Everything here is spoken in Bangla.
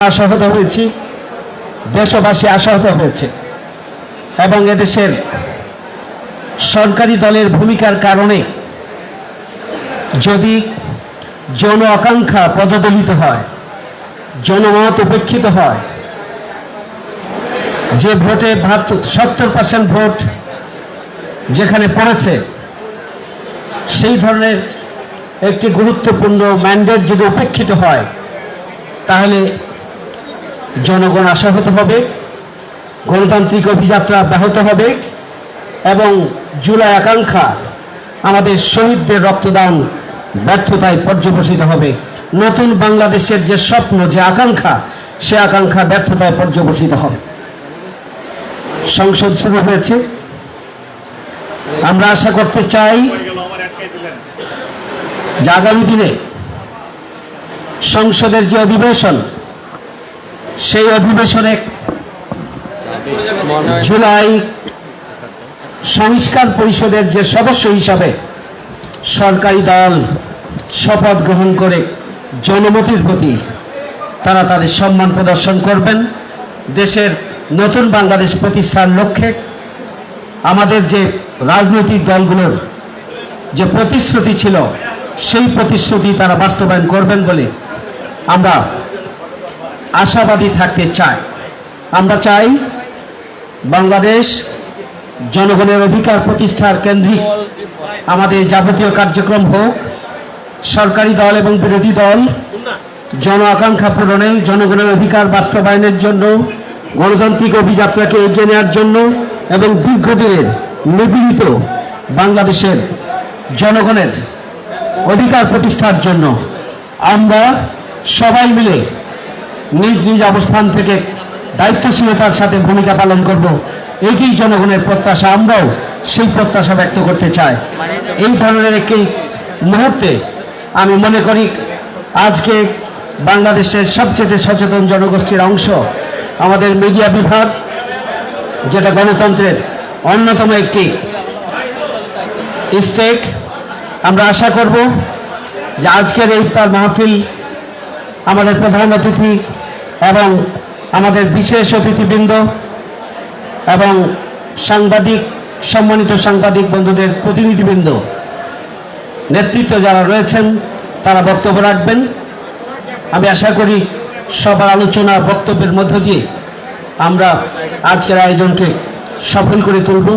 আশাহত হয়েছি, দেশবাসী আশাহত হয়েছে এবং এদেশের সরকারি দলের ভূমিকার কারণে যদি জন আকাঙ্ক্ষা পদদলিত হয়, জনমত উপেক্ষিত হয়, যে ভোটে 70% ভোট যেখানে পড়েছে, সেই ধরনের একটি গুরুত্বপূর্ণ ম্যান্ডেট যদি উপেক্ষিত হয়, তাহলে জনগণ আশাহত হবে, গণতান্ত্রিক অভিযাত্রা ব্যাহত হবে এবং জুলাই আকাঙ্ক্ষা, আমাদের শহীদদের রক্তদান ব্যর্থতায় পর্যবসিত হবে। নতুন বাংলাদেশের যে স্বপ্ন, যে আকাঙ্ক্ষা, সে আকাঙ্ক্ষা ব্যর্থতায় পর্যবসিত হবে। সংসদ শুরু হয়েছে, আমরা আশা করতে চাই যে আগামী দিনে সংসদের যে অধিবেশন, সেই অধিবেশনে জুলাই সংস্কার পরিষদের যে সদস্য হিসাবে সরকারি দল শপথ গ্রহণ করে জনমতের প্রতি তারা তাদের সম্মান প্রদর্শন করবেন। দেশের নতুন বাংলাদেশ প্রতিষ্ঠার লক্ষ্যে আমাদের যে রাজনৈতিক দলগুলোর যে প্রতিশ্রুতি ছিল, সেই প্রতিশ্রুতি তারা বাস্তবায়ন করবেন বলে আমরা আশাবাদী থাকতে চাই। আমরা চাই বাংলাদেশ জনগণের অধিকার প্রতিষ্ঠার কেন্দ্রিক আমাদের যাবতীয় কার্যক্রম হোক। সরকারি দল এবং বিরোধী দল জন আকাঙ্ক্ষা পূরণে, জনগণের অধিকার বাস্তবায়নের জন্য, গণতান্ত্রিক অভিযাত্রাকে এগিয়ে নেওয়ার জন্য এবং দীর্ঘদিনের নিপীড়িত বাংলাদেশের জনগণের অধিকার প্রতিষ্ঠার জন্য আমরা সবাই মিলে নিজ নিজ অবস্থান থেকে দায়িত্বশীলতার সাথে ভূমিকা পালন করব। এটাই জনগণের প্রত্যাশা, আমরাও সেই প্রত্যাশা ব্যক্ত করতে চাই। এই ধরনের একটি মুহূর্তে আমি মনে করি আজকে বাংলাদেশের সবচেয়ে সচেতন জনগোষ্ঠীর অংশ আমাদের মিডিয়া বিভাগ, যেটা গণতন্ত্রের অন্যতম একটি স্টেক। আমরা আশা করব যে আজকের এই ইফতার মাহফিল আমাদের প্রধান অতিথি এবং আমাদের বিশেষ অতিথিবৃন্দ এবং সম্মানিত সাংবাদিক বন্ধুদের প্রতিনিধিবৃন্দ, নেতৃত্ব যারা রয়েছেন, তারা বক্তব্য রাখবেন। আমি আশা করি সবার আলোচনা বক্তব্যের মধ্য দিয়ে আমরা আজকের আয়োজনকে সফল করে তুলব।